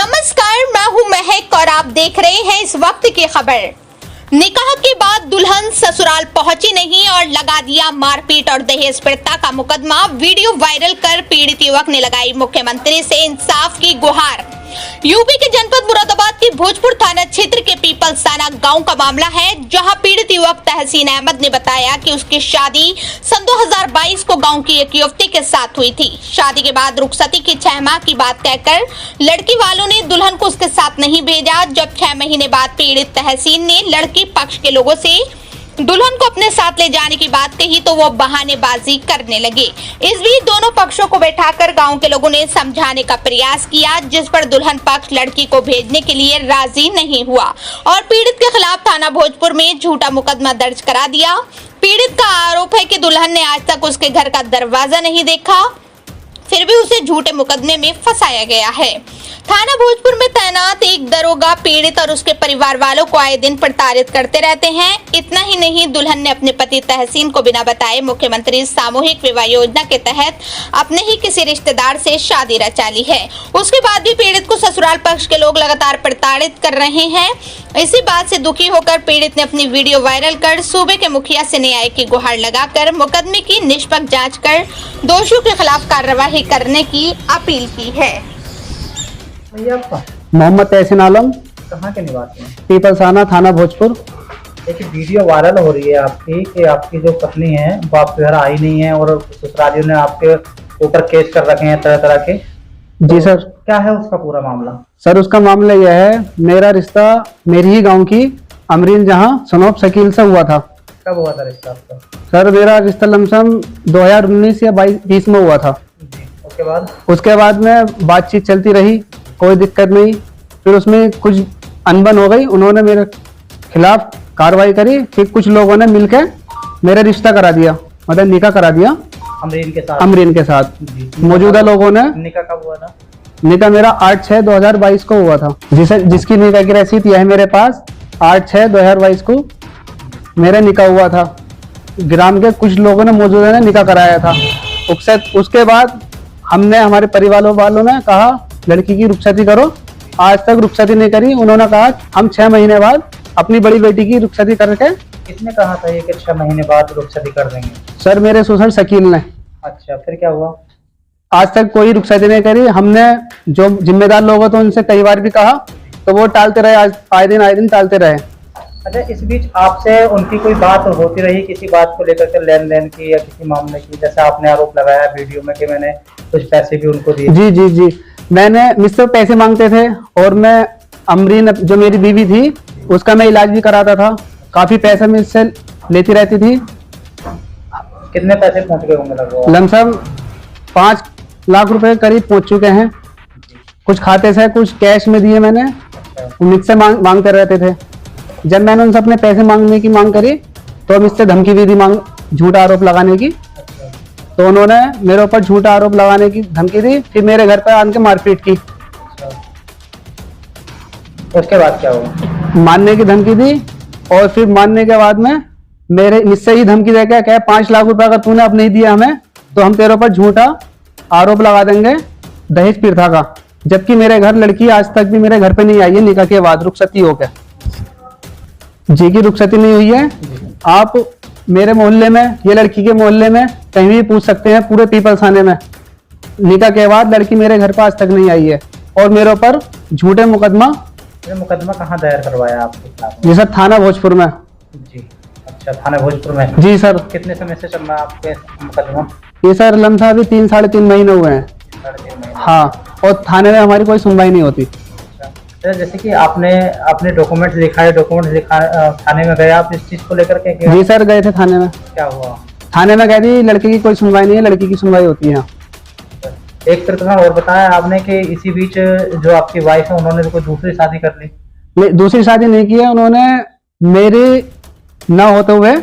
नमस्कार, मैं हूं महक और आप देख रहे हैं इस वक्त की खबर। निकाह के बाद दुल्हन ससुराल पहुंची नहीं और लगा दिया मारपीट और दहेज पीड़िता का मुकदमा। वीडियो वायरल कर पीड़ित युवक ने लगाई मुख्यमंत्री से इंसाफ की गुहार। यूपी के जनपद मुरादाबाद के भोजपुर थाना क्षेत्र के पीपलसाना गांव का मामला है, जहां पीड़ित युवक तहसीन अहमद ने बताया कि उसकी शादी सन 2022 को गांव की एक युवती के साथ हुई थी। शादी के बाद रुखसती की 6 माह की बात कहकर लड़की वालों ने दुल्हन को उसके साथ नहीं भेजा। जब 6 महीने बाद पीड़ित तहसीन ने लड़की पक्ष के लोगों से दुल्हन को अपने साथ ले जाने की बात कही तो वो बहानेबाजी करने लगे। इस बीच दोनों पक्षों को बैठाकर गांव के लोगों ने समझाने का प्रयास किया, जिस पर दुल्हन पक्ष लड़की को भेजने के लिए राजी नहीं हुआ और पीड़ित के खिलाफ थाना भोजपुर में झूठा मुकदमा दर्ज करा दिया। पीड़ित का आरोप है कि दुल्हन ने आज तक उसके घर का दरवाजा नहीं देखा, फिर भी उसे झूठे मुकदमे में फंसाया गया है। थाना भोजपुर में तैनात एक दरोगा पीड़ित और उसके परिवार वालों को आए दिन प्रताड़ित करते रहते हैं। इतना ही नहीं, दुल्हन ने अपने पति तहसीन को बिना बताए मुख्यमंत्री सामूहिक विवाह योजना के तहत अपने ही किसी रिश्तेदार से शादी रचा ली है। उसके बाद भी पीड़ित को ससुराल पक्ष के लोग लगातार प्रताड़ित कर रहे हैं। इसी बात से दुखी होकर पीड़ित ने अपनी वीडियो वायरल कर सूबे के मुखिया से न्याय की गुहार लगाकर मुकदमे की निष्पक्ष जाँच कर दोषियों के खिलाफ कार्रवाई करने की अपील की है। मोहम्मद तहसीन आलम, कहाँ के निवासी हैं? पीपलसाना, थाना भोजपुर। एक वीडियो वायरल हो रही है आपकी कि आपकी जो पत्नी है वो आपके घर आई नहीं है और ससुरालियों ने आपके ऊपर केस कर रखे हैं तरह तरह के। जी सर। क्या है उसका पूरा मामला? सर, उसका मामला यह है, मेरा रिश्ता मेरी ही गांव की अमरीन जहां सनोब शकील से हुआ था। कब हुआ था रिश्ता आपका? सर, मेरा रिश्ता लमसम 2019 या 20 में हुआ था। जी। उसके बाद में बातचीत चलती रही, कोई दिक्कत नहीं। फिर उसमें कुछ अनबन हो गई, उन्होंने मेरे खिलाफ कार्रवाई करी। फिर कुछ लोगों ने मिलकर मेरा रिश्ता करा दिया, मतलब निकाह करा दिया अमरीन के साथ। मौजूदा लोगों ने। निकाह कब हुआ था? निकाह मेरा 8/6/2022 को हुआ था। जिसकी निकाह की रसीद यह है मेरे पास। 8/6/2022 को मेरा निकाह हुआ था। ग्राम के कुछ लोगों ने मौजूदा ने निकाह कराया था। उसके बाद हमने, हमारे परिवार वालों ने कहा लड़की की रुखसती करो। आज तक रुखसती नहीं करी। उन्होंने कहा हम 6 महीने बाद अपनी बड़ी बेटी की रुखसती करके। किसने कहा था ये कि 6 महीने बाद रुखसती कर देंगे? सर, मेरे ससुर शकील ने। अच्छा, फिर क्या हुआ? आज तक कोई रुखसती नहीं करी। हमने जो जिम्मेदार लोग तो उनसे कई बार भी कहा तो वो टालते रहे, आए दिन टालते रहे। अच्छा, इस बीच आपसे उनकी कोई बात होती रही किसी बात को लेकर के, लेन देन की या किसी मामले की? जैसे आपने आरोप लगाया वीडियो में कि मैंने कुछ पैसे भी उनको दिए। जी जी जी, मैंने मुझसे पैसे मांगते थे और मैं अमरीन जो मेरी बीवी थी उसका मैं इलाज भी कराता था। काफी पैसे मुझसे लेती रहती थी। कितने पैसे पहुंच गए होंगे लगभग? लमसम 5 लाख रुपए करीब पहुंच चुके हैं। कुछ खाते से, कुछ कैश में दिए मैंने। मुझसे मांगते रहते थे। जब मैंने उनसे अपने पैसे मांगने की मांग करी तो मुझसे धमकी भी दी, झूठा आरोप लगाने की। तो उन्होंने मेरे ऊपर झूठा आरोप लगाने की धमकी दी। फिर मेरे घर पर आके मारपीट की। उसके बाद क्या हुआ? मारने की धमकी दी और फिर मारने के बाद में मुझसे ही धमकी देके कहे 5 लाख रुपए अगर तूने अब नहीं दिया हमें तो हम तेरे ऊपर झूठा आरोप लगा देंगे दहेज पीड़िता का। जबकि मेरे घर लड़की आज तक भी मेरे घर पे नहीं आई है निकाह के बाद रुखसती होकर। जी की रुखसती नहीं हुई है। आप मेरे मोहल्ले में, ये लड़की के मोहल्ले में कहीं भी पूछ सकते हैं, पूरे पीपलसाने में निकाह के बाद लड़की मेरे घर पर आज तक नहीं आई है और मेरे ऊपर झूठे मुकदमा। मुकदमा कहाँ दायर करवाया आपके खिलाफ? जी सर, थाना भोजपुर में। जी। अच्छा, थाना भोजपुर में। जी सर। कितने समय से चल रहा है आपके मुकदमा? ये सर लमसम अभी 3-3.5 महीने हुए हैं। 3.5 महीने। हाँ, और थाने में हमारी कोई सुनवाई नहीं होती। जैसे कि आपने अपने डॉक्यूमेंट्स दिखाए, थाने में गए आप इस चीज को लेकर के? जी सर, गए थे थाने में। क्या हुआ? थाने में कह दी लड़की की कोई सुनवाई नहीं है, लड़की की सुनवाई होती है। एक प्रकरण और बताया आपने कि इसी बीच जो आपकी वाइफ है उन्होंने कोई दूसरी शादी कर ली। दूसरी शादी नहीं की है उन्होंने। मेरे न होते हुए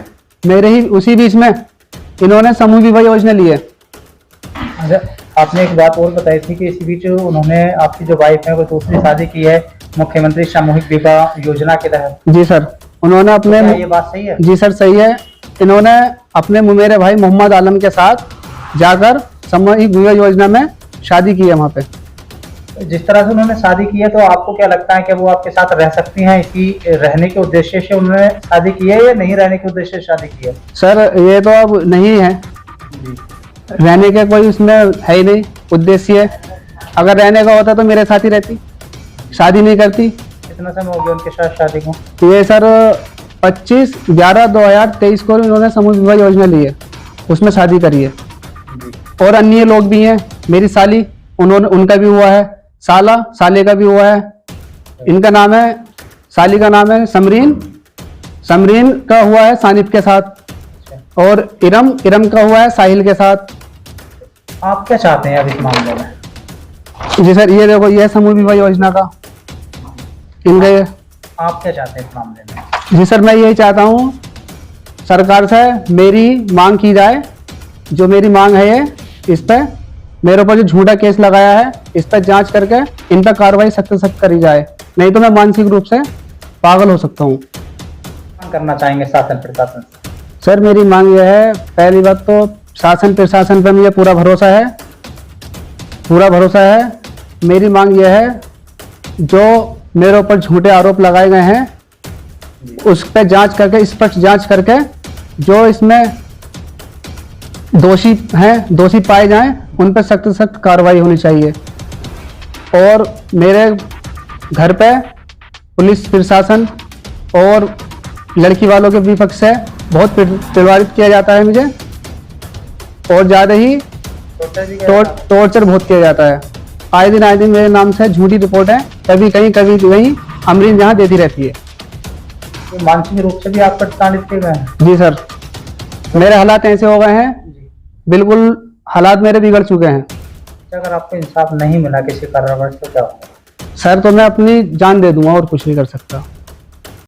मेरे ही उसी बीच में इन्होंने समूह विवाह योजना ली है। अच्छा, आपने एक बात और बताई थी कि इसी बीच उन्होंने, आपकी जो वाइफ है वो दूसरी शादी की है मुख्यमंत्री सामूहिक विवाह योजना के तहत। जी सर, उन्होंने अपने। ये बात सही है? जी सर, सही है। इन्होंने अपने मेरे भाई मोहम्मद आलम के साथ जाकर सामूहिक विवाह योजना में शादी की है वहाँ पे। जिस तरह से उन्होंने शादी की है, तो आपको क्या लगता है कि वो आपके साथ रह सकती हैं? कि रहने के उद्देश्य से उन्होंने शादी की है या नहीं रहने के उद्देश्य से शादी की है? सर ये तो अब नहीं है, रहने के कोई उसमें है ही नहीं उद्देश्य। अगर रहने का होता तो मेरे साथ ही रहती, शादी नहीं करती। कितना समय हो गया उनके साथ शादी को? ये सर 25/11/2023 को इन्होंने समूह विवाह योजना ली है, उसमें शादी करी है। और अन्य लोग भी हैं, मेरी साली, उनका भी हुआ है, साले का भी हुआ है। इनका नाम है, साली का नाम है समरीन का हुआ है सानिफ के साथ, और इरम का हुआ है साहिल के साथ। आप क्या चाहते हैं अब इस मामले में? जी सर, ये देखो, ये समूह विवाह योजना का इनका ये। आप क्या चाहते हैं इस मामले में? जी सर, मैं यही चाहता हूँ सरकार से मेरी मांग की जाए। जो मेरी मांग है ये, इस पे मेरे ऊपर जो झूठा केस लगाया है, इस पर जांच करके इन पर कार्रवाई सख्त से सख्त करी जाए, नहीं तो मैं मानसिक रूप से पागल हो सकता हूँ। करना चाहेंगे शासन प्रशासन से? सर मेरी मांग यह है, पहली बात तो शासन प्रशासन पर मुझे पूरा भरोसा है। मेरी मांग यह है, जो मेरे ऊपर झूठे आरोप लगाए गए हैं उस पर जांच करके, स्पष्ट जांच करके, जो इसमें दोषी पाए जाएं, उन पर सख्त से सख्त कार्रवाई होनी चाहिए। और मेरे घर पे पुलिस प्रशासन और लड़की वालों के विपक्ष से बहुत प्रभावित किया जाता है मुझे, और ज़्यादा ही टॉर्चर बहुत किया जाता है। आए दिन मेरे नाम से झूठी रिपोर्ट है, कभी कहीं अमरीन जहाँ देती रहती है। तो मानसिक रूप से भी आप प्रताड़ित किए गए हैं? जी सर, मेरे हालात ऐसे हो गए हैं, बिल्कुल हालात मेरे बिगड़ चुके हैं। अगर आपको इंसाफ नहीं मिला किसी कारणवश तो क्या होगा? सर तो मैं अपनी जान दे दूंगा, और कुछ नहीं कर सकता।